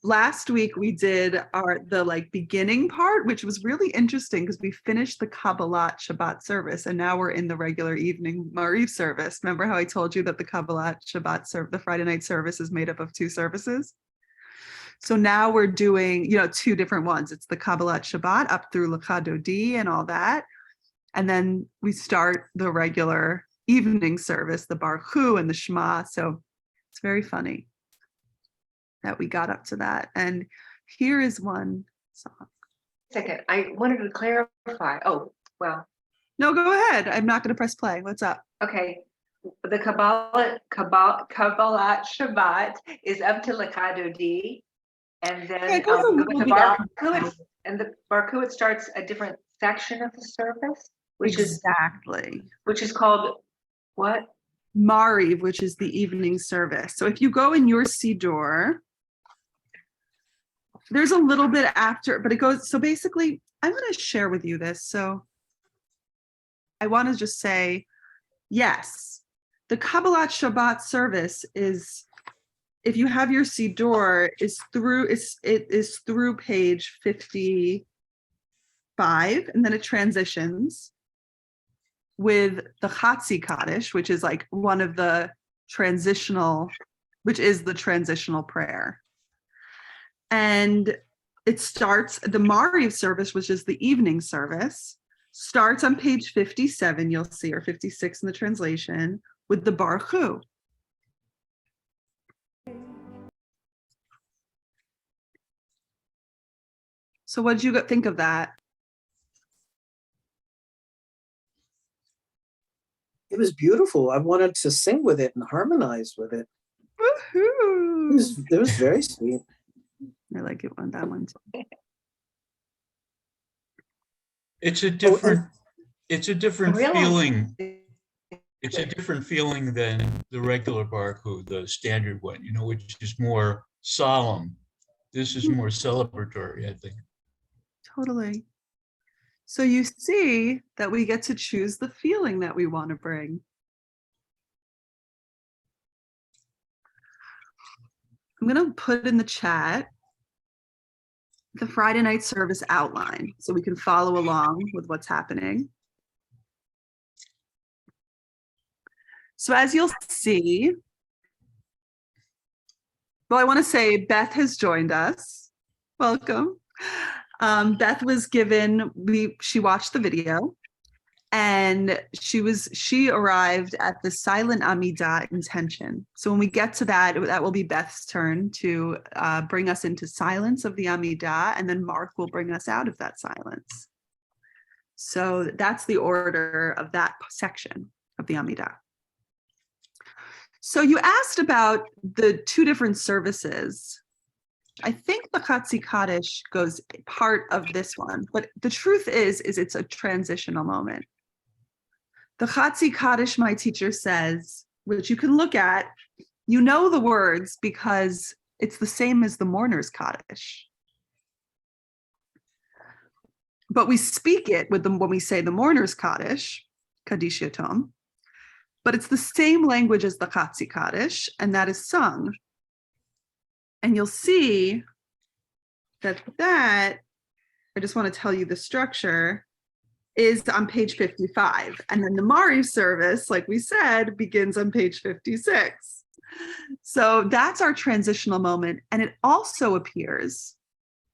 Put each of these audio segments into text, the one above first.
last week we did the beginning part, which was really interesting because we finished the Kabbalat Shabbat service and now we're in the regular evening Mariv service. Remember how I told you that the Kabbalat Shabbat the Friday night service is made up of 2 services? So now we're doing, 2 different ones. It's the Kabbalat Shabbat up through Lecha Dodi and all that. And then we start the regular evening service, the Baruch Hu and the Shema. So it's very funny that we got up to that. And here is one song. Second, I wanted to clarify. Oh, well. No, go ahead. I'm not going to press play. What's up? Okay. The Kabbalat Shabbat is up to Lecha Dodi. And then the Baruch Hu, it starts a different section of the service, which is called what? Mariv, which is the evening service. So if you go in your siddur, there's a little bit after, but it goes, so basically, I'm going to share with you this. So I want to just say, yes, the Kabbalat Shabbat service is, if you have your siddur, it is through page 55, and then it transitions with the Chatzi Kaddish, which is like one of the transitional prayer. And it starts, the Mariv service, which is the evening service, starts on page 57, you'll see, or 56 in the translation, with the Baruch Hu. So what did you think of that? It was beautiful. I wanted to sing with it and harmonize with it. Woohoo! It was very sweet. I like it that one too. It's a different Really? feeling. It's a different feeling than the regular Baruch Hu, the standard one, which is more solemn. This is more celebratory, I think. Totally. So you see that we get to choose the feeling that we want to bring. I'm going to put in the chat the Friday night service outline so we can follow along with what's happening. So as you'll see, well, I want to say Beth has joined us. Welcome. Beth was given, she watched the video, and she arrived at the silent Amidah intention. So when we get to that will be Beth's turn to bring us into silence of the Amidah, and then Mark will bring us out of that silence. So that's the order of that section of the Amidah. So you asked about the 2 different services. I think the Chatzi Kaddish goes part of this one, but the truth is it's a transitional moment. The Chatzi Kaddish, my teacher says, which you can look at, the words because it's the same as the mourner's Kaddish. But we speak it with them when we say the mourner's Kaddish, Kaddish Yatom, but it's the same language as the Chatzi Kaddish, and that is sung. And you'll see that I just want to tell you the structure, is on page 55. And then the Mariv service, like we said, begins on page 56. So that's our transitional moment. And it also appears,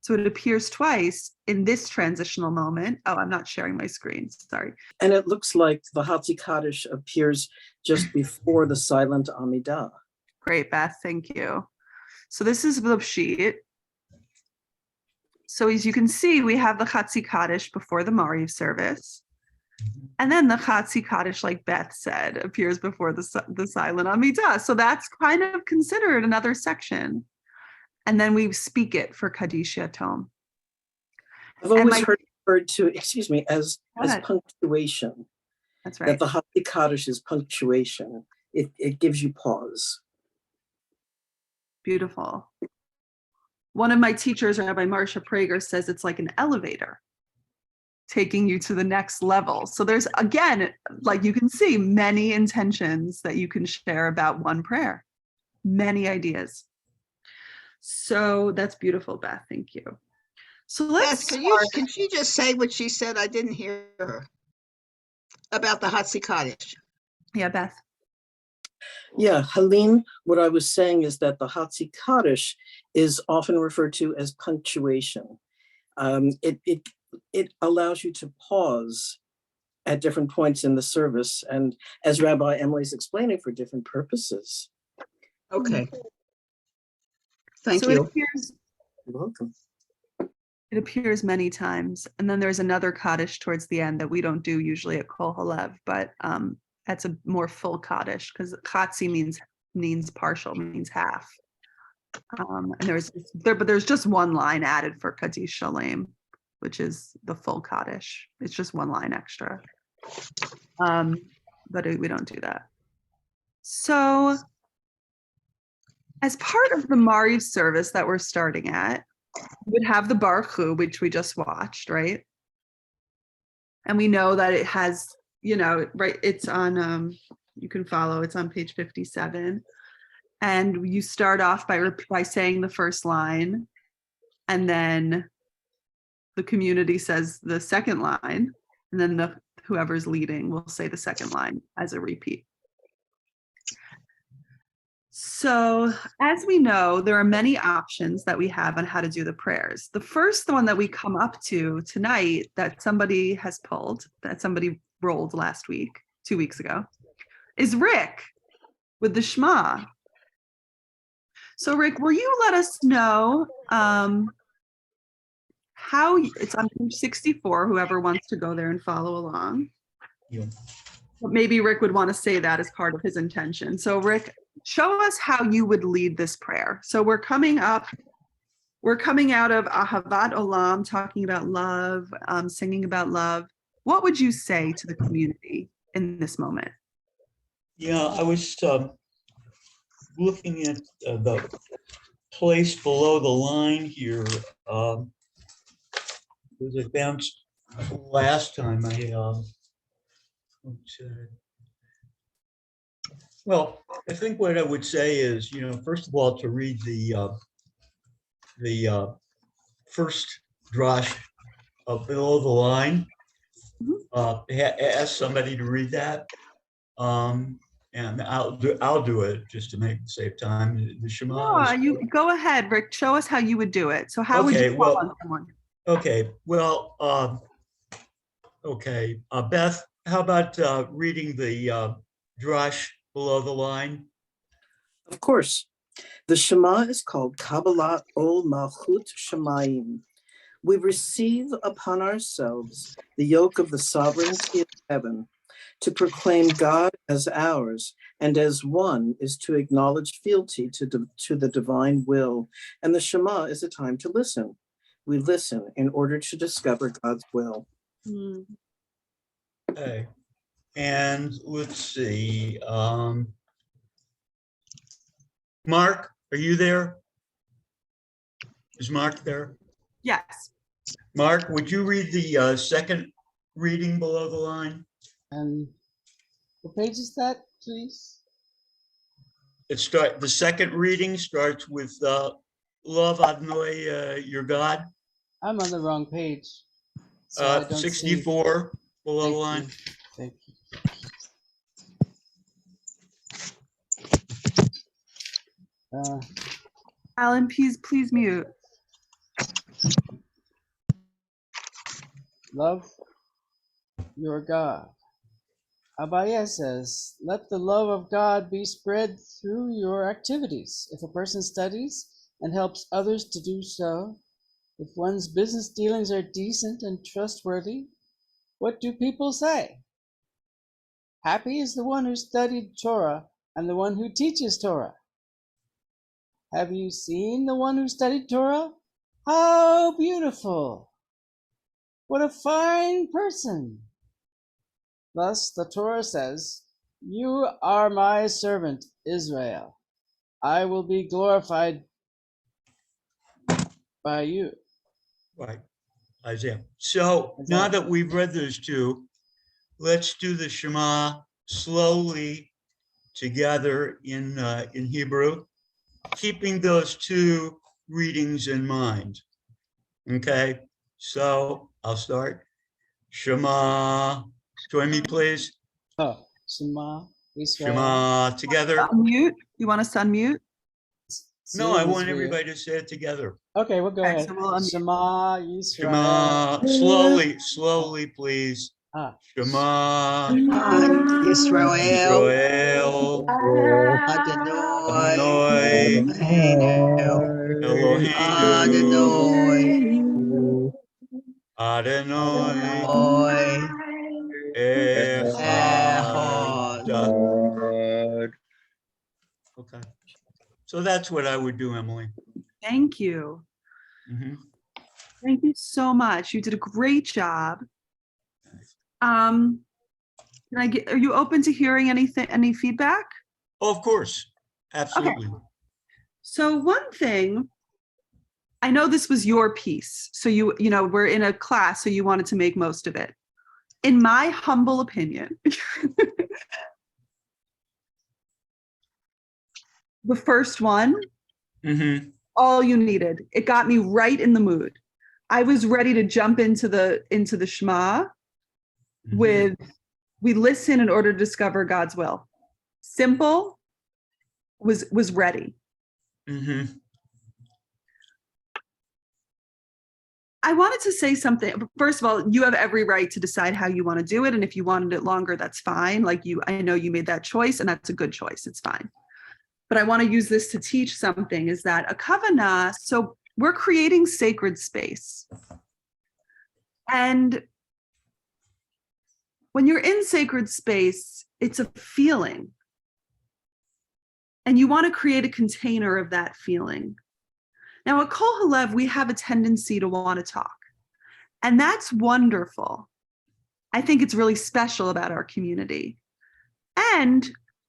so it appears twice in this transitional moment. Oh, I'm not sharing my screen, sorry. And it looks like the Chatzi Kaddish appears just before the silent Amidah. Great, Beth, thank you. So this is the sheet. So as you can see, we have the Chatzi Kaddish before the Mariv service. And then the Chatzi Kaddish, like Beth said, appears before the silent Amidah. So that's kind of considered another section. And then we speak it for Kaddish Yatom. I've always heard referred to, as punctuation. That's right. That the Chatzi Kaddish is punctuation. It gives you pause. Beautiful. One of my teachers, Rabbi Marcia Prager, says it's like an elevator taking you to the next level. So there's, again, like you can see, many intentions that you can share about one prayer, many ideas. So that's beautiful, Beth. Thank you. So Beth, let's can she just say what she said? I didn't hear her about the Hatzi Kaddish. Yeah, Beth. Yeah, Helene, what I was saying is that the Hatzi Kaddish is often referred to as punctuation. It allows you to pause at different points in the service, and as Rabbi Emily's explaining, for different purposes. Okay. Thank So you. You're welcome. it appears many times. And then there's another Kaddish towards the end that we don't do usually at Kol Halev, but that's a more full Kaddish because Chatzi means partial, means half. And there's just one line added for Kaddish Shalem, which is the full Kaddish. It's just one line extra. But we don't do that. So as part of the Mariv service that we're starting at, we would have the Baruch Hu, which we just watched, right? And we know that it has, right, it's on, you can follow, it's on page 57. And you start off by saying the first line, and then the community says the second line, and then whoever's leading will say the second line as a repeat. So as we know, there are many options that we have on how to do the prayers. The first one that we come up to tonight that somebody has pulled, that somebody rolled 2 weeks ago, is Rick with the Shema. So Rick, will you let us know how it's on page 64, whoever wants to go there and follow along. Yeah. But maybe Rick would want to say that as part of his intention. So Rick, show us how you would lead this prayer. So we're coming out of Ahavat Olam, talking about love, singing about love. What would you say to the community in this moment? Yeah, I was looking at the place below the line here. Because I bounced last time well, I think what I would say is, first of all, to read the first drash below the line. Ask somebody to read that, and I'll do it just to save time. The Shema. You go ahead, Rick. Show us how you would do it. So how would you call on someone? Okay. Well. Okay. Beth, how about reading the drash below the line? Of course. The Shema is called Kabbalat Ol Malchut Shemayim. We receive upon ourselves the yoke of the sovereignty of heaven. To proclaim God as ours and as one is to acknowledge fealty to the divine will. And the Shema is a time to listen. We listen in order to discover God's will. Okay. And let's see. Mark, are you there? Is Mark there? Yes. Mark, would you read the second reading below the line? What page is that, please? The second reading starts with love Adonai, your God. I'm on the wrong page. So I don't 64 below the line. Thank you. Alan, please mute. Love your God. Abaya says, let the love of God be spread through your activities. If a person studies and helps others to do so, if one's business dealings are decent and trustworthy, what do people say? Happy is the one who studied Torah and the one who teaches Torah. Have you seen the one who studied Torah? How beautiful! What a fine person! Thus, the Torah says, you are my servant, Israel. I will be glorified by you. Right, Isaiah. So now that we've read those two, let's do the Shema slowly together in Hebrew, keeping those two readings in mind. Okay, so I'll start. Shema, join me, please. Oh, Shema Israel. Shema together. Unmute. You want us to unmute? No, I Zoom is want weird. everybody to say it together. Okay, we'll go Okay, ahead. so we'll unmute. Shema Israel. Shema, slowly, please. Ah. Shema, Israel, Israel, Adonai, Adonai, Eloheinu, Adonai, Adonai, Echad. Echad. Okay, so that's what I would do, Emily. Thank you. Mhm. Thank you so much. You did a great job. Are you open to hearing any feedback? Oh, of course, absolutely. So one thing, I know this was your piece. So you know, we're in a class, so you wanted to make most of it. In my humble opinion, the first one, Mhm. all you needed. It got me right in the mood. I was ready to jump into the Shema with, we listen in order to discover God's will. Simple, was ready. Mhm. I wanted to say something. First of all, you have every right to decide how you want to do it. And if you wanted it longer, that's fine. Like I know you made that choice and that's a good choice. It's fine. But I want to use this to teach something, is that a kavanah, so we're creating sacred space. And when you're in sacred space, it's a feeling. And you want to create a container of that feeling. Now at Kol HaLev, we have a tendency to want to talk. And that's wonderful. I think it's really special about our community. And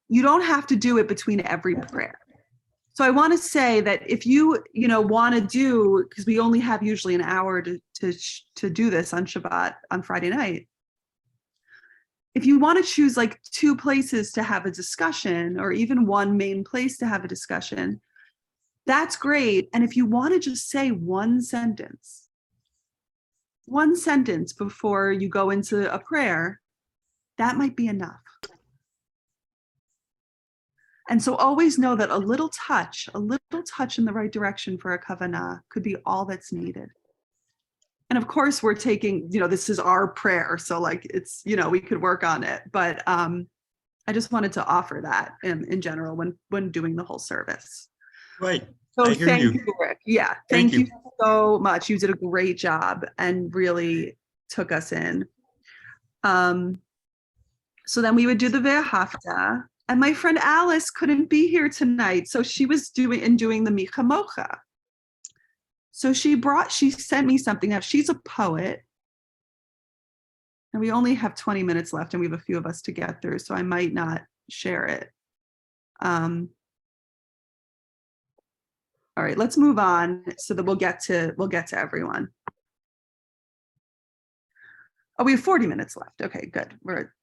you don't have to do it between every prayer. So I want to say that if you want to do, because we only have usually an hour to do this on Shabbat on Friday night. If you want to choose like 2 places to have a discussion, or even one main place to have a discussion, that's great. And if you want to just say one sentence before you go into a prayer, that might be enough. And so always know that a little touch in the right direction for a kavanah could be all that's needed. And of course we're taking, this is our prayer. So like it's, we could work on it, but I just wanted to offer that in general when doing the whole service. Right. So I hear thank you. you, Rick. Yeah, Thank thank you so much. You did a great job and really took us in. So then we would do the Ve'ahavta, and my friend Alice couldn't be here tonight, so she was doing the Micha Mocha. So she sent me something up. She's a poet, and we only have 20 minutes left, and we have a few of us to get through, so I might not share it. All right, let's move on so that we'll get to everyone. Oh, we have 40 minutes left. Okay, good. We're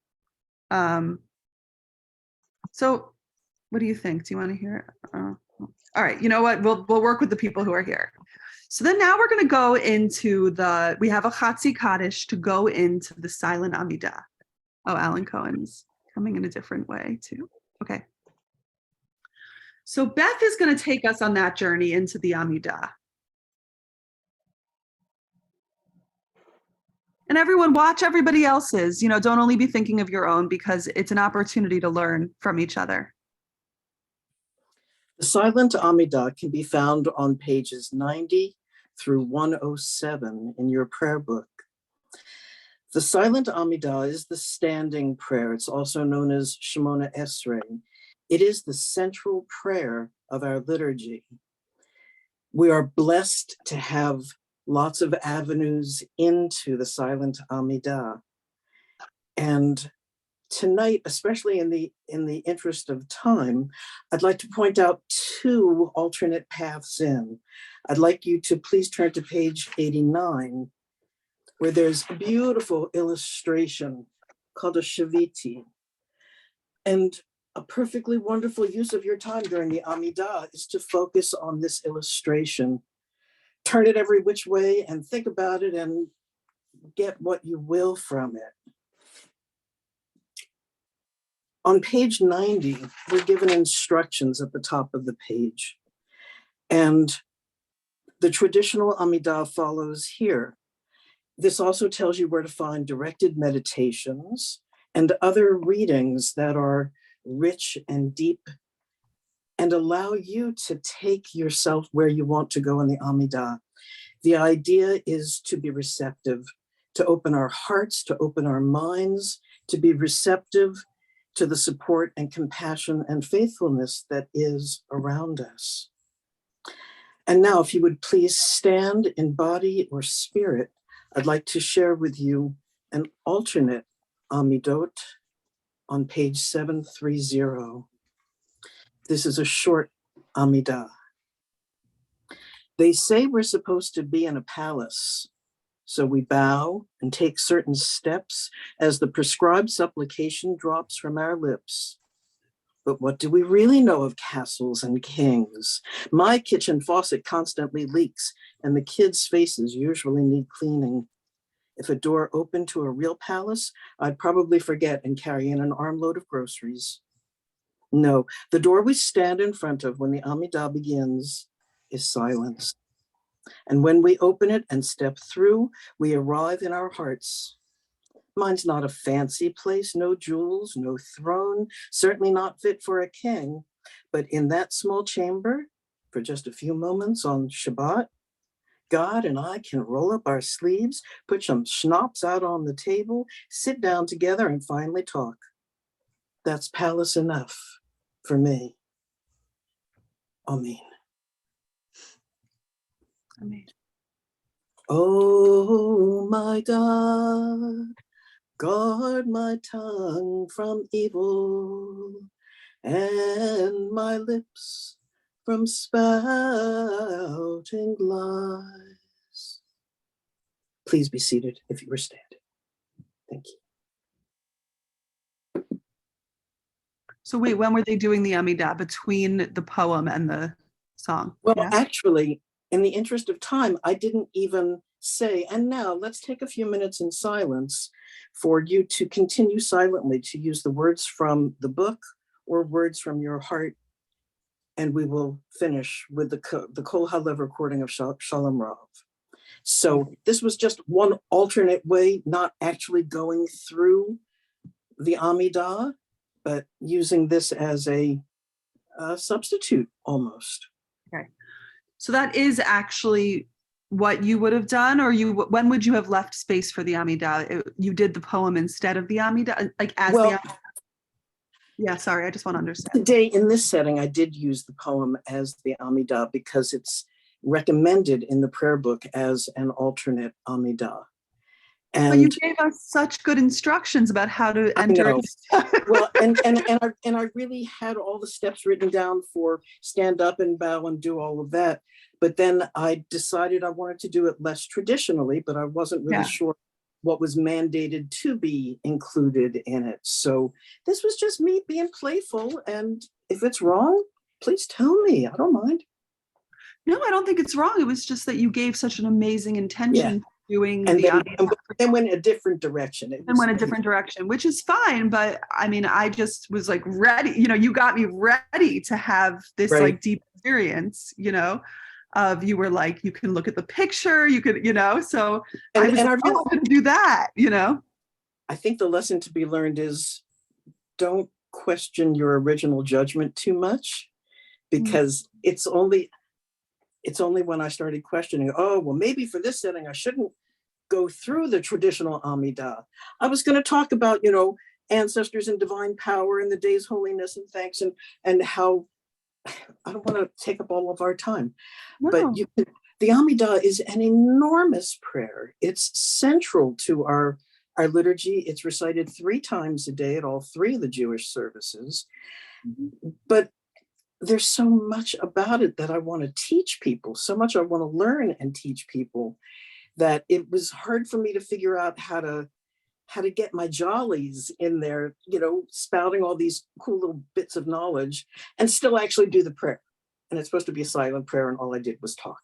so what do you think? Do you want to hear it? All right, you know what? We'll work with the people who are here. So then now we're going to go into we have a Chatzi Kaddish to go into the silent Amidah. Oh, Alan Cohen's coming in a different way too. Okay. So Beth is going to take us on that journey into the Amidah. And everyone, watch everybody else's. Don't only be thinking of your own, because it's an opportunity to learn from each other. The silent Amidah can be found on pages 90 through 107 in your prayer book. The silent Amidah is the standing prayer. It's also known as Shemona Esrei. It is the central prayer of our liturgy. We are blessed to have lots of avenues into the silent Amidah. And tonight, especially in the interest of time, I'd like to point out 2 alternate paths in. I'd like you to please turn to page 89, where there's a beautiful illustration called a shaviti. And a perfectly wonderful use of your time during the Amidah is to focus on this illustration. Turn it every which way and think about it and get what you will from it. On page 90, we're given instructions at the top of the page. And the traditional Amidah follows here. This also tells you where to find directed meditations and other readings that are rich and deep and allow you to take yourself where you want to go in the Amidah. The idea is to be receptive, to open our hearts, to open our minds, to be receptive to the support and compassion and faithfulness that is around us. And now, if you would please stand in body or spirit, I'd like to share with you an alternate Amidot on page 730. This is a short Amidah. They say we're supposed to be in a palace, so we bow and take certain steps as the prescribed supplication drops from our lips. But what do we really know of castles and kings? My kitchen faucet constantly leaks, and the kids' faces usually need cleaning. If a door opened to a real palace, I'd probably forget and carry in an armload of groceries. No, the door we stand in front of when the Amidah begins is silence. And when we open it and step through, we arrive in our hearts. Mine's not a fancy place, no jewels, no throne, certainly not fit for a king. But in that small chamber, for just a few moments on Shabbat, God and I can roll up our sleeves, put some schnapps out on the table, sit down together and finally talk. That's palace enough for me. Amen. Amen. Oh my God, guard my tongue from evil and my lips from spouting lies. Please be seated if you were standing. Thank you. So wait, when were they doing the Amidah? Between the poem and the song? Well, Yeah? actually, in the interest of time, I didn't even say, and now let's take a few minutes in silence for you to continue silently to use the words from the book or words from your heart. And we will finish with the Kol HaLev recording of Shalom Rav. So this was just one alternate way, not actually going through the Amidah, but using this as a substitute almost. Okay. So that is actually what you would have done, or when would you have left space for the Amidah? You did the poem instead of the Amidah, like as the Amidah? Yeah, sorry, I just want to understand. Today, in this setting, I did use the poem as the Amidah because it's recommended in the prayer book as an alternate Amidah. And but you gave us such good instructions about how to enter it. Well, and I really had all the steps written down for stand up and bow and do all of that. But then I decided I wanted to do it less traditionally, but I wasn't really sure what was mandated to be included in it. So this was just me being playful. And if it's wrong, please tell me. I don't mind. No, I don't think it's wrong. It was just that you gave such an amazing intention doing and the then went a different direction. Which is fine. But I mean, I just was like ready, you got me ready to have this like deep experience, of you were like, you can look at the picture, you could, so I was going to do that, I think the lesson to be learned is don't question your original judgment too much, because it's only when I started questioning, oh, well, maybe for this setting, I shouldn't go through the traditional Amidah. I was going to talk about, ancestors and divine power and the day's holiness and thanks and how, I don't want to take up all of our time, but the Amidah is an enormous prayer. It's central to our liturgy. It's recited 3 times a day at all 3 of the Jewish services, but there's so much about it that I want to teach people, so much I want to learn and teach people, that it was hard for me to figure out how to how to get my jollies in there, spouting all these cool little bits of knowledge and still actually do the prayer. And it's supposed to be a silent prayer, and all I did was talk.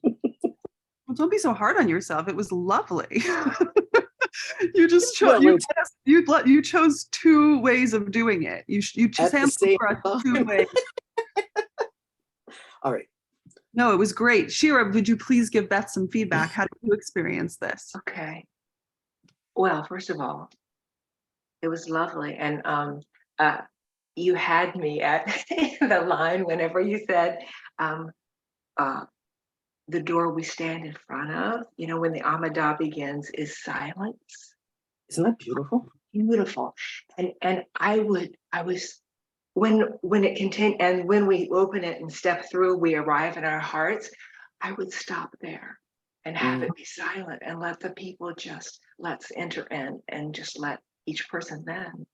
Well, don't be so hard on yourself. It was lovely. You just Well, chose. You chose two ways of doing it. You At the sampled same for us time. two ways. All right. No, it was great. Shira, would you please give Beth some feedback? How did you experience this? Okay. Well, first of all, it was lovely. And you had me at the line whenever you said the door we stand in front of, when the Amidah begins, is silence. Isn't that beautiful? Beautiful. And I was when it continued, and when we open it and step through, we arrive in our hearts, I would stop there and have it be silent and let the people let's enter in and just let each person then,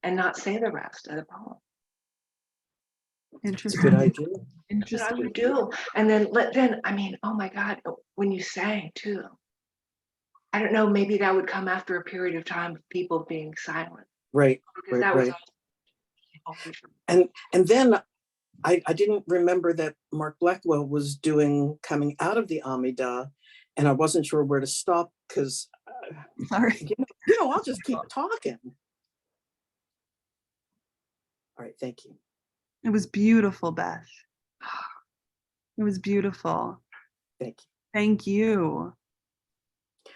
and not say the rest of the poem. It's a good idea. That's what I would do. And then oh my God, when you sang too, I don't know, maybe that would come after a period of time of people being silent. Right. Because that was And then I didn't remember that Mark Blackwell was coming out of the Amidah, and I wasn't sure where to stop because Sorry. I'll just keep talking. All right, thank you. It was beautiful, Beth. It was beautiful. Thank you. Thank you.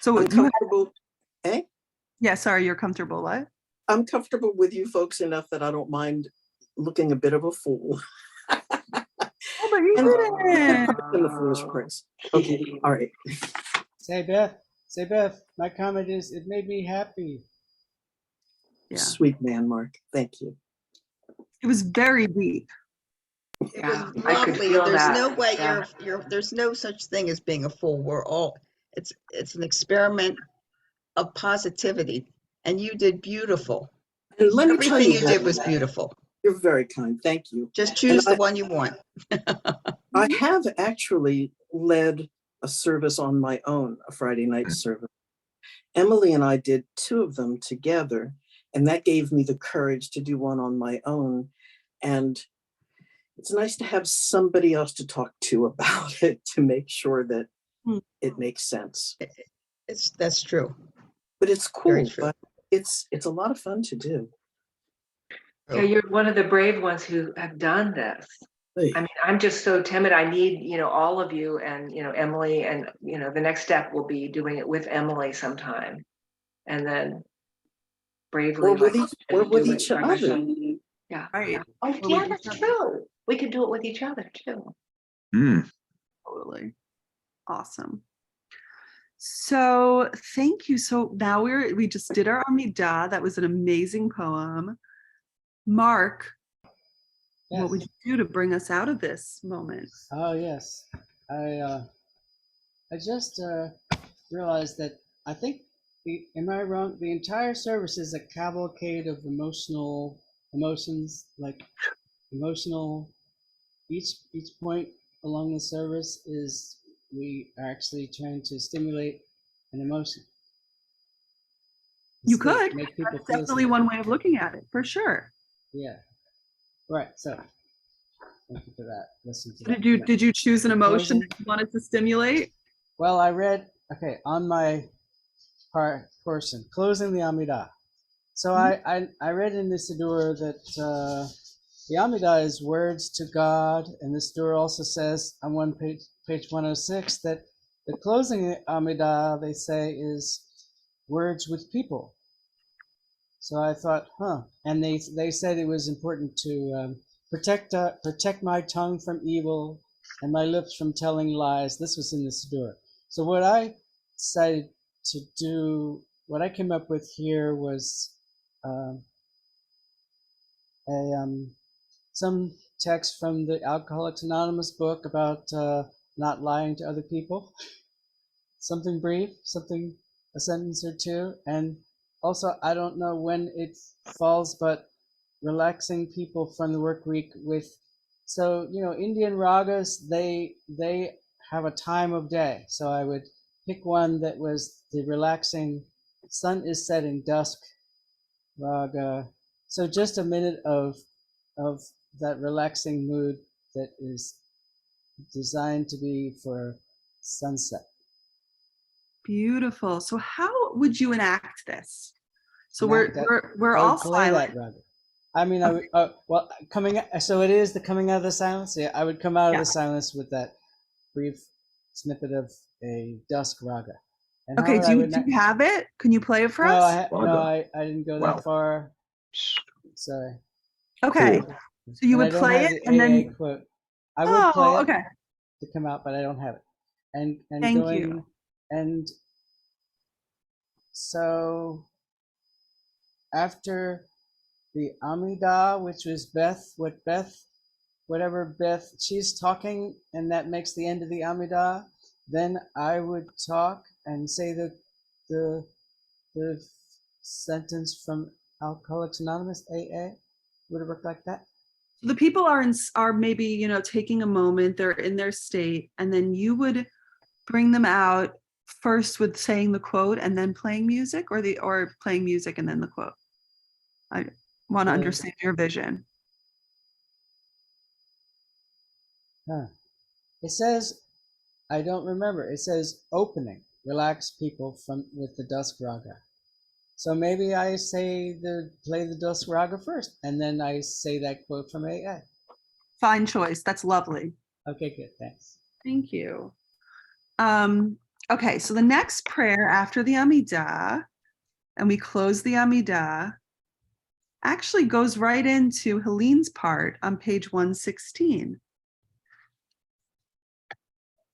So I'm comfortable. Yeah, sorry, you're comfortable. What? I'm comfortable with you folks enough that I don't mind looking a bit of a fool. Oh, but you didn't. In the foolish prince. Okay, all right. Say Beth, my comment is it made me happy. Yeah. Sweet man, Mark. Thank you. It was very deep. It was I could lovely. feel There's that. no way Yeah. there's no such thing as being a fool. It's an experiment of positivity, and you did beautiful. And let me tell Everything you you did was beautiful. You're very kind. Thank you. Just choose the one you want. I have actually led a service on my own, a Friday night service. Emily and I did two of them together, and that gave me the courage to do one on my own. And it's nice to have somebody else to talk to about it to make sure that it makes sense. That's true. But it's cool. True. But it's a lot of fun to do. Yeah, you're one of the brave ones who have done this. Hey. I mean, I'm just so timid. I need, all of you and, Emily, and, the next step will be doing it with Emily sometime. And then bravely. Or with each other. Yeah. Right. Oh, yeah, that's true. We could do it with each other too. Totally. Awesome. So thank you. So now we just did our Amidah. That was an amazing poem. Mark, Yes. what would you do to bring us out of this moment? Oh yes, I just realized that I think am I wrong? The entire service is a cavalcade of emotions, like emotional. Each point along the service is we are actually trying to stimulate an emotion. You could. Make people That's feel definitely something. one way of looking at it, for sure. Yeah. Right. So thank you for that. Listen to that. Did you choose an emotion Closing. that you wanted to stimulate? Well, I read on my portion closing the Amidah. So I read in the siddur that the Amidah is words to God, and the siddur also says on page 106 that the closing Amidah, they say, is words with people. So I thought, and they said it was important to protect my tongue from evil and my lips from telling lies. This was in the siddur. So what I decided to do, what I came up with here was some text from the Alcoholics Anonymous book about not lying to other people. Something brief, a sentence or two, and also I don't know when it falls, but relaxing people from the work week with. So Indian ragas, they have a time of day. So I would pick one that was the relaxing sun is setting dusk raga. So just a minute of that relaxing mood that is designed to be for sunset. Beautiful. So how would you enact this? So Enact we're I would all play silent. that raga. I mean, I would, well, so it is the coming out of the silence. Yeah, I would come out of Yeah. the silence with that brief snippet of a dusk raga. And how Okay, would do I you, would do you have it? Can you play it for no, us? I didn't go that far. Sorry. Okay. So you And I would don't play have it the and AA then, quote. I would play it okay. to come out, but I don't have it. And Thank going you. and so after the Amida, which was whatever Beth, she's talking, and that makes the end of the Amida. Then I would talk and say the sentence from Alcoholics Anonymous, AA. Would it work like that? The people are maybe, you know, taking a moment, they're in their state, and then you would bring them out first with saying the quote and then playing music, or playing music and then the quote. I want to understand your vision. Huh. It says, I don't remember. It says opening, relax people with the dusk raga. So maybe I play the dusk raga first, and then I say that quote from AA. Fine choice. That's lovely. Okay, good. Thanks. Thank you. Okay, so the next prayer after the Amidah, and we close the Amidah, actually goes right into Helene's part on page 116.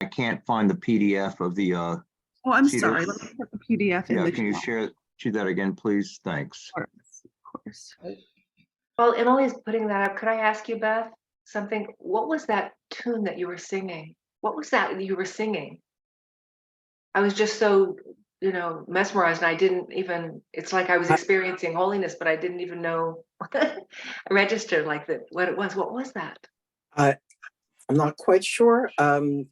I can't find the PDF of the Oh, I'm Siddur. sorry. Let me put the PDF in yeah, the can you chat. share that again, please? Thanks. Of course. While Emily's putting that up, could I ask you, Beth, something? What was that tune that you were singing? What was that you were singing? I was just so, mesmerized, and I didn't even, it's like I was experiencing holiness, but I didn't even know, I registered like that, what it was. What was that? I'm not quite sure.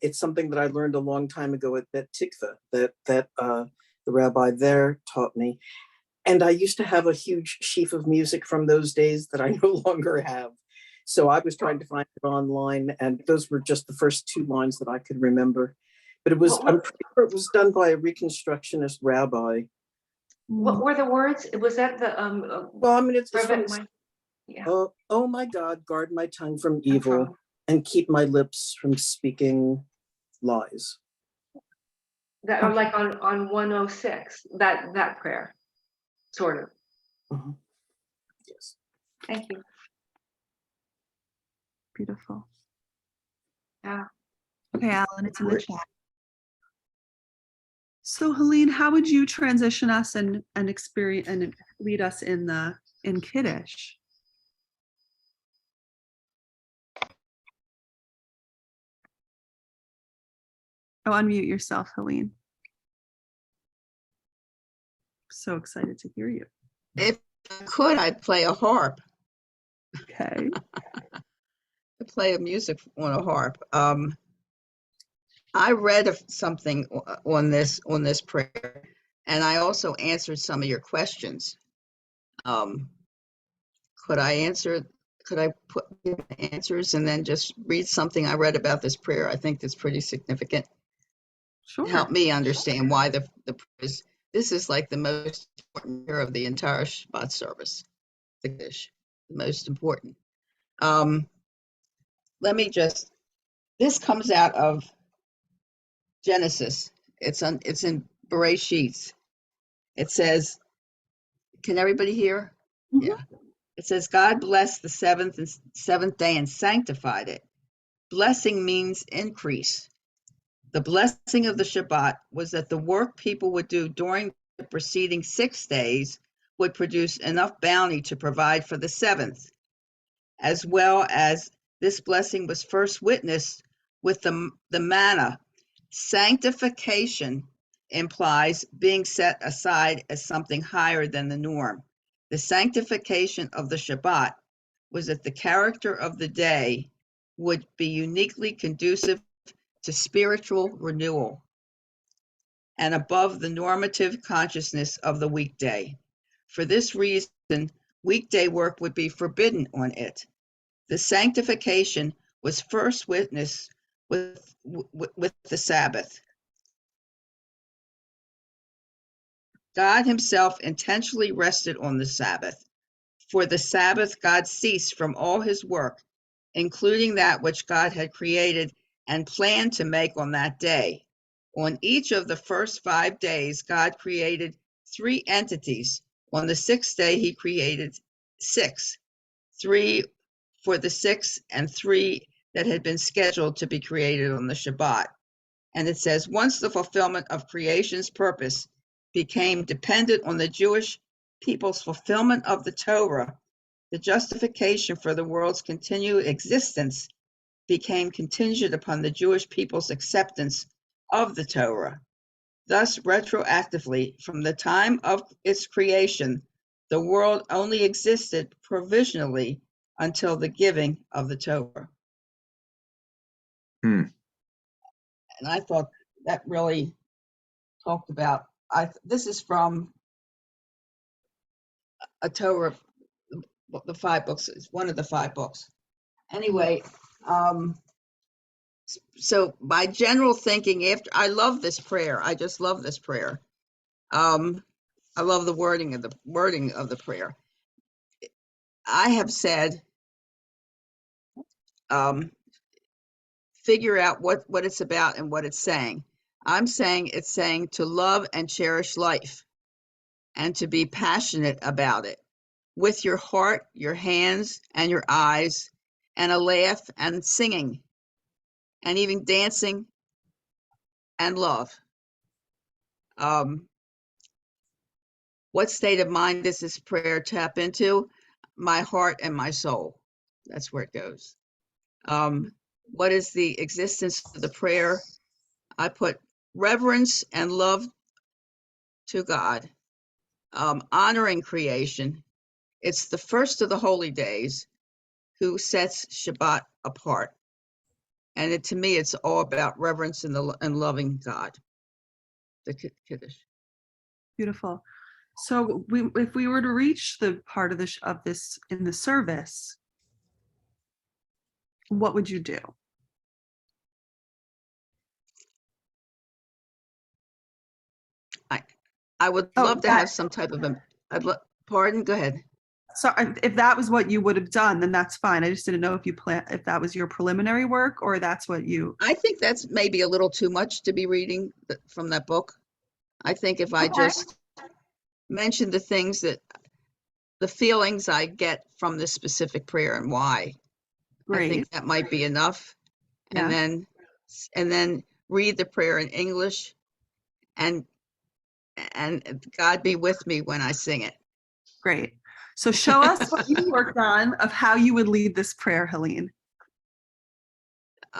It's something that I learned a long time ago at Bet Tikva that the rabbi there taught me. And I used to have a huge sheaf of music from those days that I no longer have. So I was trying to find it online, and those were just the first two lines that I could remember. But it was, I'm pretty sure it was done by a Reconstructionist rabbi. What were the words? Was that the well, I mean, it's from, yeah. oh my God, guard my tongue from evil and keep my lips from speaking lies. That are like on 106, that prayer, sort of. Mm-hmm. Yes. Thank you. Beautiful. Yeah. Okay, Alan, it's in the chat. So Helene, how would you transition us and experience and lead us in Kiddush? Oh, unmute yourself, Helene. So excited to hear you. If I could, I'd play a harp. Okay. I'd play a music on a harp. I read something on this prayer, and I also answered some of your questions. Could I give answers and then just read something I read about this prayer? I think that's pretty significant. Sure. Help me understand why the this is like the most important prayer of the entire Shabbat service. The most important. This comes out of Genesis. It's in Bereshit. It says, can everybody hear? Mm-hmm. Yeah. It says, God blessed the seventh day and sanctified it. Blessing means increase. The blessing of the Shabbat was that the work people would do during the preceding 6 days would produce enough bounty to provide for the seventh, as well as this blessing was first witnessed with the manna. Sanctification implies being set aside as something higher than the norm. The sanctification of the Shabbat was that the character of the day would be uniquely conducive to spiritual renewal. and above the normative consciousness of the weekday. For this reason, weekday work would be forbidden on it. The sanctification was first witnessed with the Sabbath. God himself intentionally rested on the Sabbath. For the Sabbath, God ceased from all his work, including that which God had created and planned to make on that day. On each of the first 5 days, God created 3 entities. On the 6th day, he created 6, 3 for the 6th and 3 that had been scheduled to be created on the Shabbat. And it says, once the fulfillment of creation's purpose became dependent on the Jewish people's fulfillment of the Torah, the justification for the world's continued existence became contingent upon the Jewish people's acceptance of the Torah. Thus, retroactively, from the time of its creation, the world only existed provisionally until the giving of the Torah. Hmm. And I thought that really talked about, this is from a Torah, the 5 books, it's one of the 5 books. Anyway, so my general thinking after, I love this prayer. I just love this prayer. I love the wording of the prayer. I have said, figure out what it's about and what it's saying. I'm saying it's saying to love and cherish life and to be passionate about it with your heart, your hands, and your eyes, and a laugh and singing and even dancing and love. What state of mind does this prayer tap into? My heart and my soul. That's where it goes. What is the existence of the prayer? I put reverence and love to God, honoring creation. It's the first of the holy days who sets Shabbat apart. And to me, it's all about reverence and loving God. The Kiddush. Beautiful. So if we were to reach the part of this in the service, what would you do? I would love to have some type of pardon, go ahead. So if that was what you would have done, then that's fine. I just didn't know if that was your preliminary work or that's what you. I think that's maybe a little too much to be reading from that book. I think if I just mention the things the feelings I get from this specific prayer and why. Great. I think that might be enough. Yeah. And then read the prayer in English and God be with me when I sing it. Great. So show us what you worked on of how you would lead this prayer, Helene.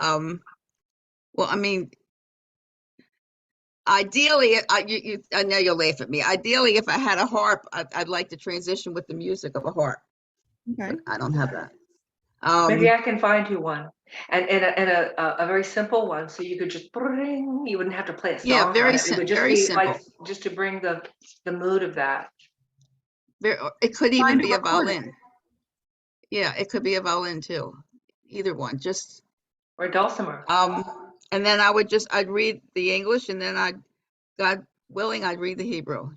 Well, I mean, ideally, I know you'll laugh at me. Ideally, if I had a harp, I'd like to transition with the music of a harp. Okay. But I don't have that. Maybe I can find you one, and a very simple one, so you could just bring. You wouldn't have to play a song. Yeah, very simple. It would just be simple. Like just to bring the mood of that. It could even be a violin. Yeah, it could be a violin too. Either one, just or dulcimer. And then I'd read the English, and then God willing, I'd read the Hebrew.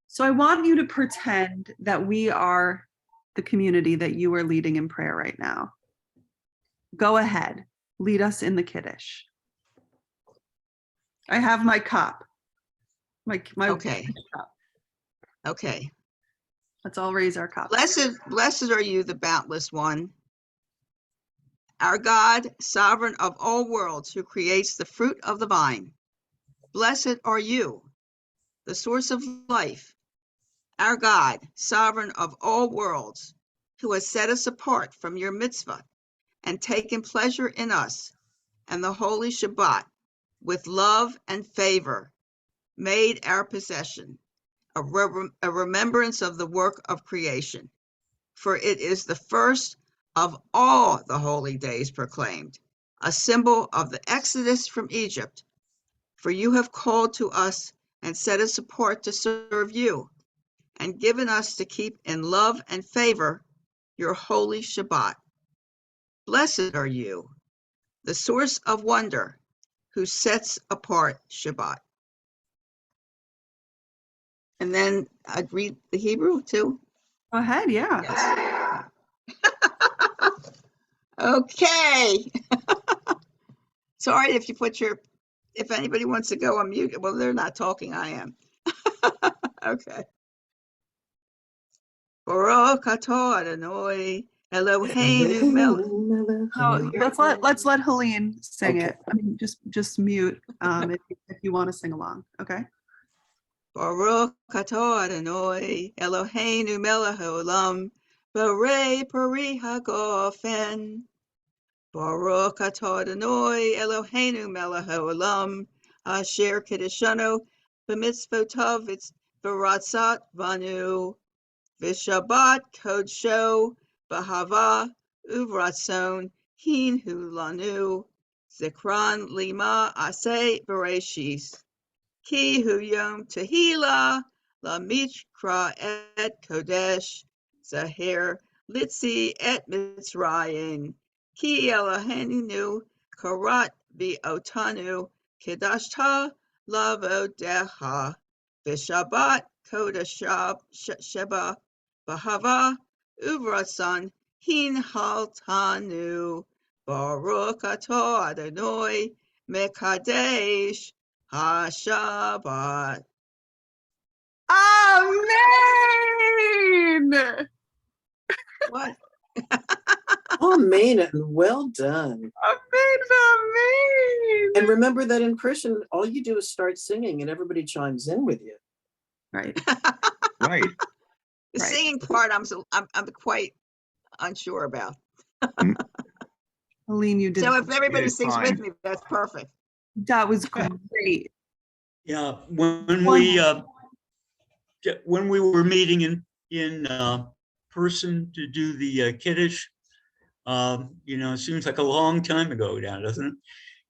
So I want you to pretend that we are the community that you are leading in prayer right now. Go ahead, lead us in the Kiddush. I have my cup. My okay. Cup. Okay. Let's all raise our cups. Blessed are you, the boundless one, our God, sovereign of all worlds, who creates the fruit of the vine. Blessed are you, the source of life, our God, sovereign of all worlds, who has set us apart from your mitzvah and taken pleasure in us and the holy Shabbat with love and favor, made our possession, a remembrance of the work of creation. For it is the first of all the holy days proclaimed, a symbol of the exodus from Egypt. For you have called to us and set us apart to serve you, and given us to keep in love and favor your holy Shabbat. Blessed are you, the source of wonder, who sets apart Shabbat. And then I'd read the Hebrew too. Go ahead, yeah. Yes. Okay. Sorry if anybody wants to go on mute. Well, they're not talking, I am. Okay. Baruch atah Adonai Eloheinu melech. No, let's let Helene sing Okay. it. I mean, just mute if you want to sing along. Okay. Baruch atah Adonai Eloheinu melech haolam Borei peri hagofen. Baruch atah Adonai Eloheinu melech haolam asher kiddushanu b'mitzvotav v'ratzat banu v'shabbat kodsho b'hava uvratzon hinhu lanu zikran lima aseh bereshis ki hu yom tehila lamikra et kodesh zahir litzi et mitzrayim ki Eloheinu karat bi'otanu kedashta lavodecha v'shabbat kodashab sheba b'hava uvratzon hin haltanu baruch atah Adonai mekadesh HaShabbat. Amen. What? Amen, and well done. Amen. And remember that in Christian, all you do is start singing and everybody chimes in with you. Right. Right. The Right. singing part, I'm quite unsure about. Helene, you did. So if everybody It's sings fine. with me, that's perfect. That was great. Yeah, when we were meeting in person to do the Kiddush, it seems like a long time ago now, doesn't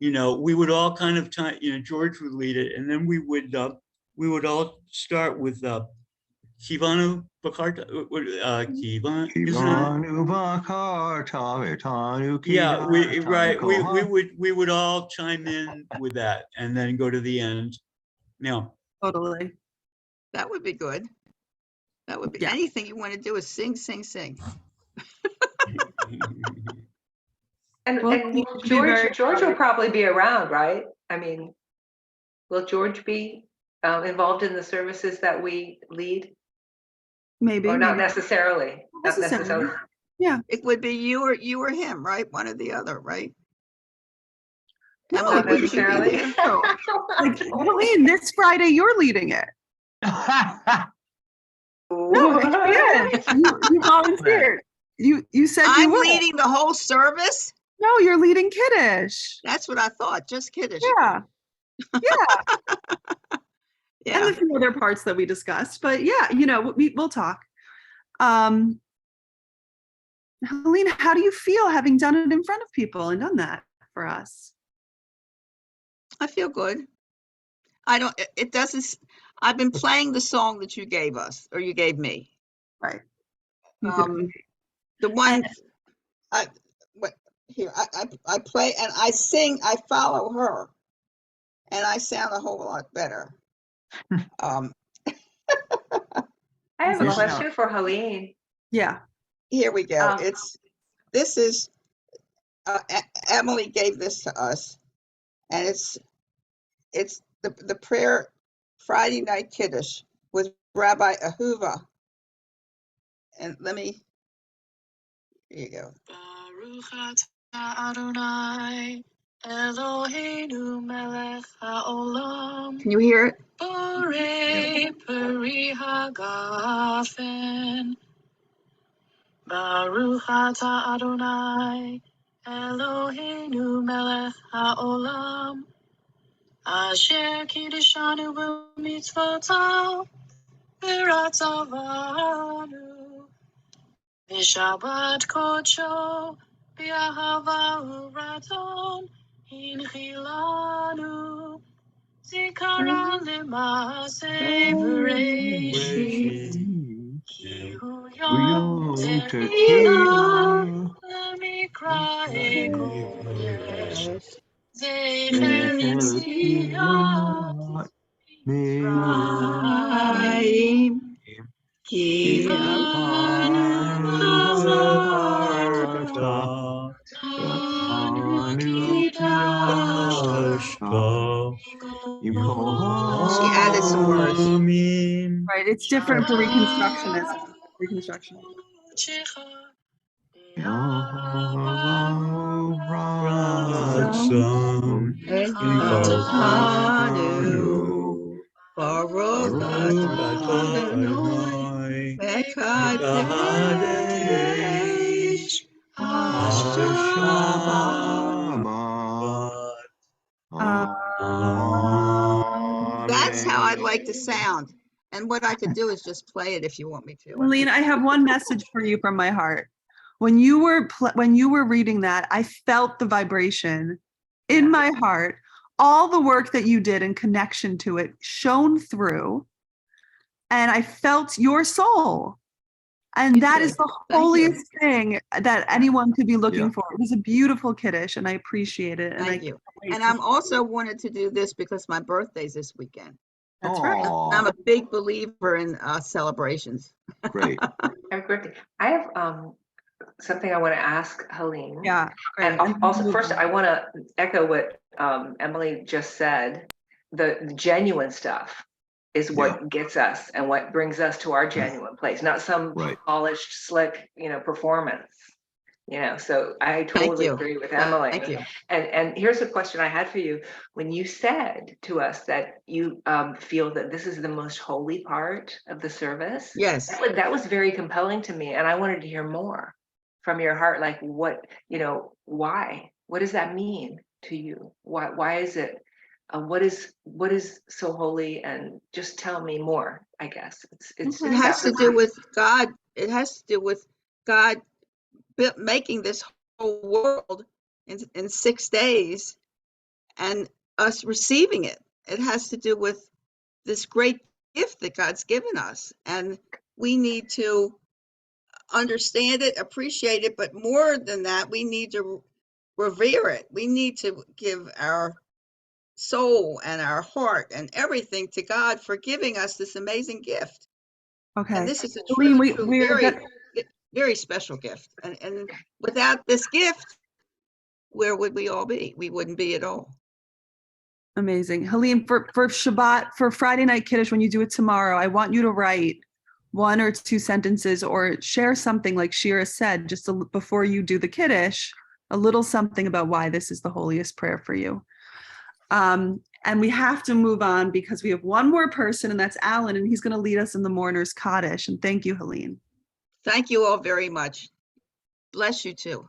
it? We would all kind of George would lead it, and then we would all start with Kivanu Bakarta. Kivan, isn't it? Yeah, we would all chime in with that and then go to the end. Now, Totally. That would be good. That would be Yeah. anything you want to do is sing, sing, sing. And Well, and you should be very George proud. will probably be around, right? I mean, will George be involved in the services that we lead, Maybe. or not maybe. necessarily? Not necessarily. Yeah. It would be you or him, right? One or the other, right? No, Emily, Not wouldn't you be necessarily. there? No. Like, Helene, this Friday you're leading it. No, you volunteered. You said you I'm would. leading the whole service? No, you're leading Kiddush. That's what I thought, just Kiddush. Yeah. Yeah. And a few other parts that we discussed, but yeah, we'll talk. Helene, how do you feel having done it in front of people and done that for us? I feel good. It doesn't, I've been playing the song that you gave us, or you gave me. Right. The one, I play and I sing, I follow her, and I sound a whole lot better. I have a question for Helene. Yeah. Here we go. Um, This is, Emily gave this to us, and it's the prayer Friday night Kiddush with Rabbi Ahuva. And here you go. Baruch atah Adonai Eloheinu melech haolam. Can you hear it? Borei peri hagafen. Baruch atah Adonai Eloheinu melech haolam. Asher kiddushanu b'mitzvotav v'ratzavanu. V'shabbat kodsho b'ahava uvratzon hinchilanu She added some words. Right. It's different for Reconstructionism. Reconstruction. That's how I'd like to sound. And what I could do is just play it if you want me to. Helene, I have one message for you from my heart. When you were reading that, I felt the vibration in my heart. All the work that you did in connection to it shone through, and I felt your soul. And that is the holiest thing that anyone could be looking for. It was a beautiful Kiddush, and I appreciate it. And Thank you. And I'm also wanted to do this because my birthday's this weekend. That's right. I'm a big believer in celebrations. Great. Happy birthday. I have something I want to ask Helene. Yeah. Great. And also, first, I want to echo what Emily just said. The genuine stuff is what gets us and what brings us to our genuine place, not some polished, slick, performance. So I totally agree with Emily. Thank you. And here's a question I had for you. When you said to us that you feel that this is the most holy part of the service, yes, that was very compelling to me. And I wanted to hear more from your heart. Like what, why? What does that mean to you? Why is it? What is so holy? And just tell me more, I guess. It has to do with God. It has to do with God making this whole world in 6 days and us receiving it. It has to do with this great gift that God's given us. And we need to understand it, appreciate it, but more than that, we need to revere it. We need to give our soul and our heart and everything to God for giving us this amazing gift. Okay. And this is a Helene, truly very special gift. And without this gift, where would we all be? We wouldn't be at all. Amazing. Helene, for Shabbat, for Friday night Kiddush, when you do it tomorrow, I want you to write 1 or 2 sentences or share something like Shira said, just before you do the Kiddush, a little something about why this is the holiest prayer for you. And we have to move on because we have one more person, and that's Alan, and he's going to lead us in the mourner's Kaddish. And thank you, Helene. Thank you all very much. Bless you too.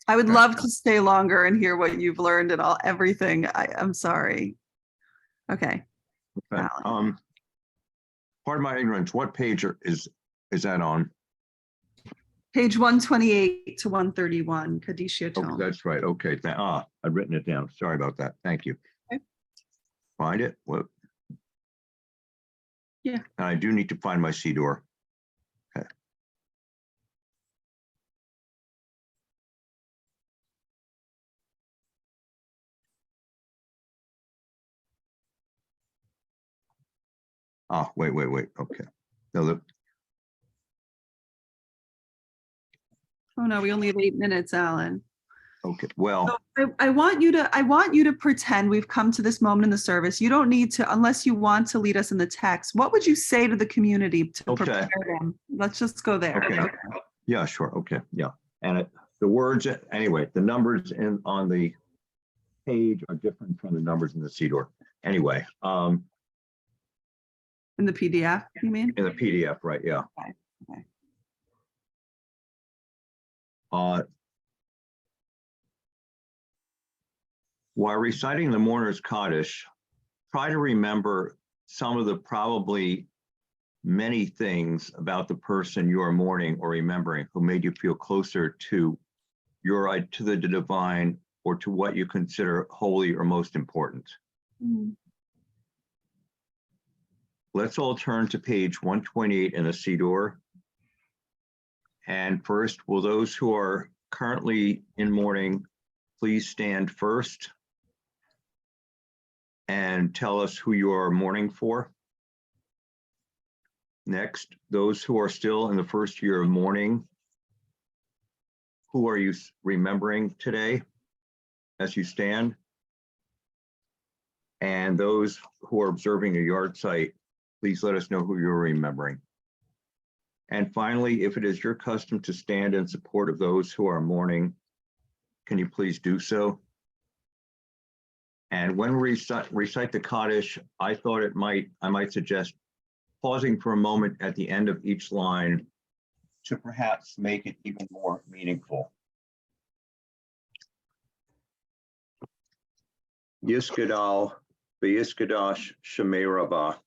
I would love to stay longer and hear what you've learned and everything. I'm sorry. Okay. Pardon my ignorance. What page is that on? Page 128 to 131, Kaddish Tome. Oh, that's right. Okay. I've written it down. Sorry about that. Thank you. Okay. Find it? What? Yeah. And I do need to find my siddur. Okay. Wait. Okay. No, Oh no, we only have 8 minutes, Alan. okay. Well, so I want you to pretend we've come to this moment in the service. You don't need to, unless you want to lead us in the text. What would you say to the community to prepare them? Let's just go there. Okay. Yeah, sure. Okay. Yeah. And the words, anyway, the numbers on the page are different from the numbers in the siddur. Anyway. In the PDF, you mean? In the PDF, right? Yeah. Okay. While reciting the mourner's Kaddish, try to remember some of the probably many things about the person you are mourning or remembering who made you feel closer to the divine or to what you consider holy or most important. Mm-hmm. let's all turn to page 128 in the siddur. And first, will those who are currently in mourning please stand first and tell us who you are mourning for? Next, those who are still in the first year of mourning, who are you remembering today as you stand? And those who are observing a yard site, please let us know who you're remembering. And finally, if it is your custom to stand in support of those who are mourning, can you please do so? And when we recite the Kaddish, I thought I might suggest pausing for a moment at the end of each line to perhaps make it even more meaningful. Yiskadal v'yiskadash shemei rabah.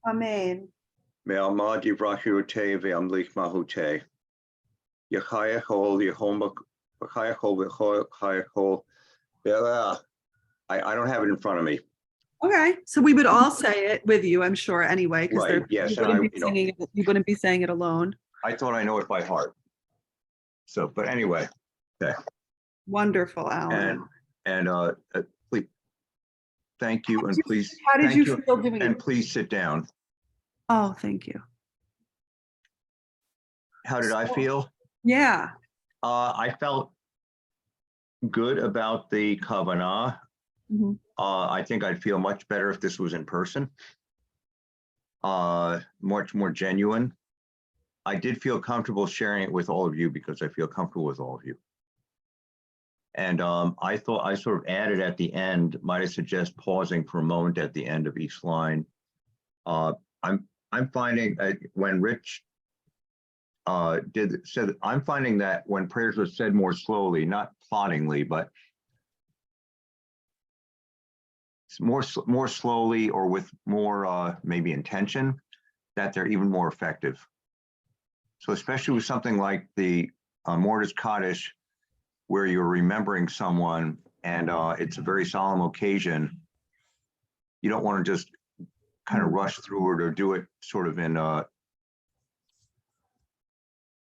Amen. Me'alma divrahute ve'amlich mahute. Yachayachol yehom b'chayachol v'chayachol. I don't have it in front of me. Okay, so we would all say it with you, I'm sure, anyway, because Right, yes, you wouldn't be saying it alone. I thought I know it by heart. So, but anyway, okay. Wonderful, Alan. And please, thank you, and please. How did thank you feel doing And it? please sit down. Oh, thank you. How did I feel? Yeah. I felt good about the kavanah. Mhm. I think I'd feel much better if this was in person. Much more genuine. I did feel comfortable sharing it with all of you because I feel comfortable with all of you. And I thought I sort of added at the end, might I suggest pausing for a moment at the end of each line. I'm finding when Rich said, I'm finding that when prayers are said more slowly, not ploddingly, but more slowly or with more maybe intention, that they're even more effective. So especially with something like the Mourner's Kaddish, where you're remembering someone and it's a very solemn occasion, you don't want to just kind of rush through it or do it sort of in,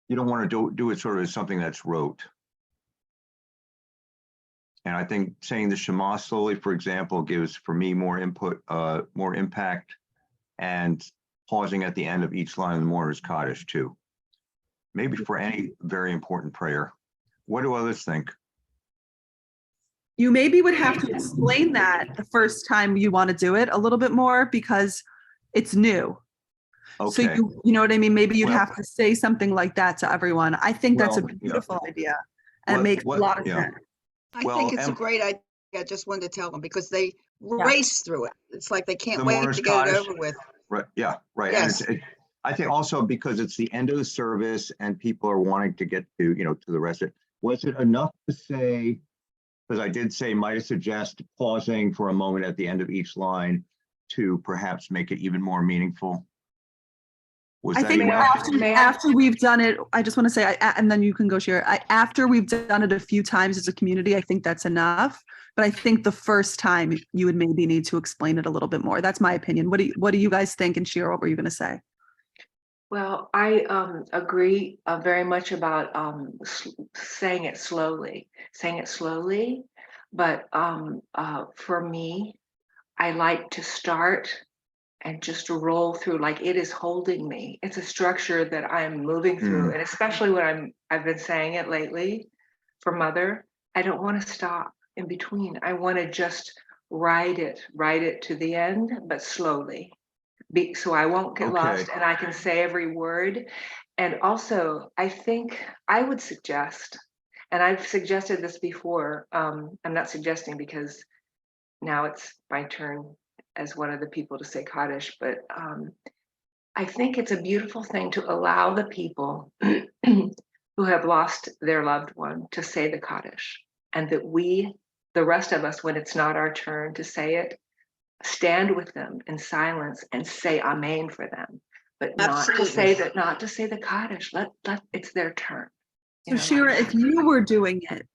you don't want to do it sort of as something that's rote. And I think saying the Shema slowly, for example, gives for me more input, more impact, and pausing at the end of each line of the Mourner's Kaddish too. Maybe for any very important prayer. What do others think? You maybe would have to explain that the first time you want to do it a little bit more because it's new. Okay. So you know what I mean? Maybe you'd Well- have to say something like that to everyone. I think that's a beautiful idea. And it makes a lot of sense. I Well, think it's a great idea. I just wanted to tell them because they race through it. It's like they can't The wait Mourner's to get it Kaddish. over with. Right, yeah, right. Yes. And I think also because it's the end of the service and people are wanting to get to, to the rest of it. Was it enough to say, because I did say, might I suggest pausing for a moment at the end of each line to perhaps make it even more meaningful? Was I that think enough? after we've done it, I just want to say, and then you can go share. After we've done it a few times as a community, I think that's enough. But I think the first time you would maybe need to explain it a little bit more. That's my opinion. What do you guys think? And Shira, what were you going to say? Well, I agree very much about saying it slowly. But for me, I like to start and just roll through like it is holding me. It's a structure that I'm moving through. And especially when I've been saying it lately for Mother, I don't want to stop in between. I want to just ride it to the end, but slowly. So I won't get lost and I can say every word. And also, I think I would suggest, and I've suggested this before, I'm not suggesting because now it's my turn as one of the people to say Kaddish, but I think it's a beautiful thing to allow the people who have lost their loved one to say the Kaddish, and that we, the rest of us, when it's not our turn to say it, stand with them in silence and say Amen for them, but not to say the Kaddish. Let it's their turn. So Shira, if you were doing it,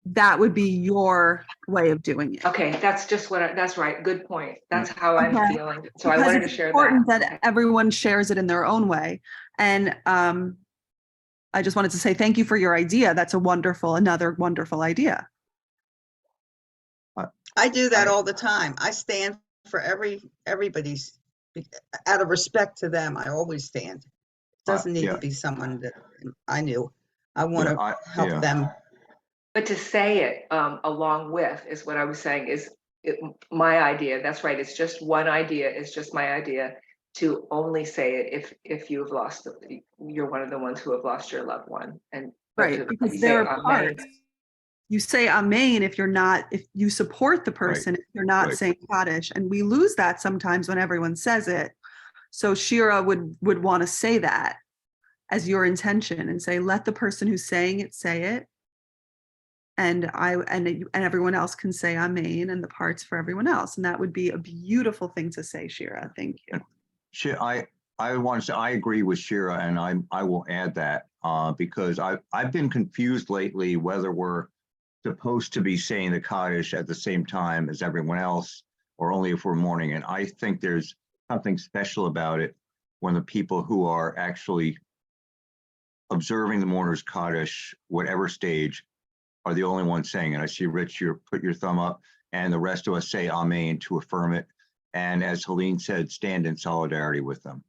that would be your way of doing it. Okay, that's just what, that's right. Good point. That's how I'm Okay. feeling. So I Because wanted to it's share important that. that everyone shares it in their own way. And I just wanted to say thank you for your idea. That's another wonderful idea. I do that all the time. I stand for everybody's, out of respect to them, I always stand. It doesn't need yeah. to be someone that I knew. I want Yeah, to help them. But to say it along with is what I was saying is my idea. That's right. It's just one idea. It's just my idea to only say it if you've lost, you're one of the ones who have lost your loved one. And Right, because there are parts. You say amen if you support the person, if you're not Right. saying Kaddish. And we lose that sometimes when everyone says it. So Shira would want to say that as your intention and say, let the person who's saying it say it. And everyone else can say amen and the parts for everyone else. And that would be a beautiful thing to say, Shira. Thank you. I want to say I agree with Shira, and I will add that because I've been confused lately whether we're supposed to be saying the Kaddish at the same time as everyone else, or only if we're mourning. And I think there's something special about it when the people who are actually observing the mourner's Kaddish, whatever stage, are the only ones saying it. I see Rich, you put your thumb up, and the rest of us say amen to affirm it. And as Helene said, stand in solidarity with them.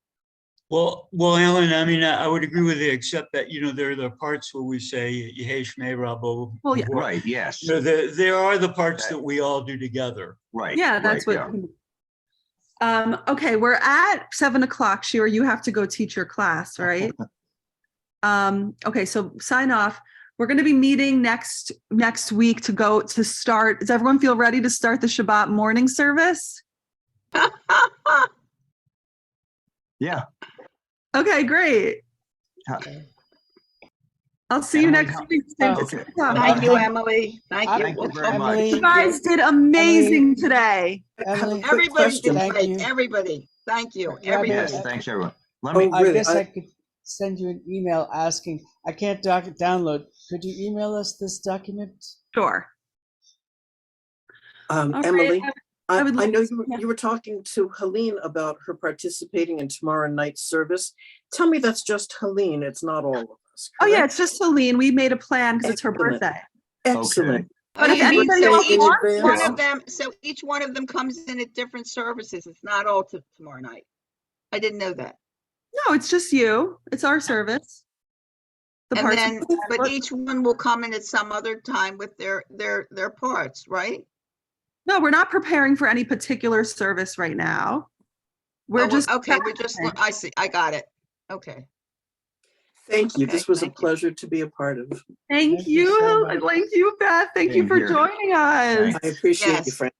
Well, Alan, I mean, I would agree with you, except that, there are the parts where we say Yehei Shmei Rabbo. Well, yeah. Right, yes. There are the parts that we all do together. Right. Yeah, that's right, what. Yeah. Okay, we're at 7:00. Shira, you have to go teach your class, right? Okay, so sign off. We're going to be meeting next week to start. Does everyone feel ready to start the Shabbat morning service? Yeah. Okay, great. I'll see you Emily, next week. Okay. Thank you, Emily. Thank you. Thank you very Okay. much. You guys did amazing today. Emily, Quick Everybody question. did Thank great. you. Everybody. Thank you. Rabbi, Everybody. Yes, thanks everyone. Let me, Oh, I really? guess I could send you an email asking. I can't download. Could you email us this document? Sure. right, Emily, I would I know like- you were talking to Helene about her participating in tomorrow night's service. Tell me that's just Helene. It's not all of us. Oh yeah, correct? it's just Helene. We made a plan because it's her Excellent. birthday. Excellent. But if you mean anybody so else each wants one to- of them, so each one of them comes in at different services. It's not all tomorrow night. I didn't know that. No, it's just you. It's our service. The And parts. then, but each one will come in at some other time with their parts, right? No, we're not preparing for any particular service right now. We're Oh, just okay. We're just. I see. I got it. Okay. Thank you. Okay, This was a thank you. pleasure to be a part of. Thank Thank you so you. much. Thank you, Beth. Thank you Same for here. joining us. I appreciate you, Yes. Frank.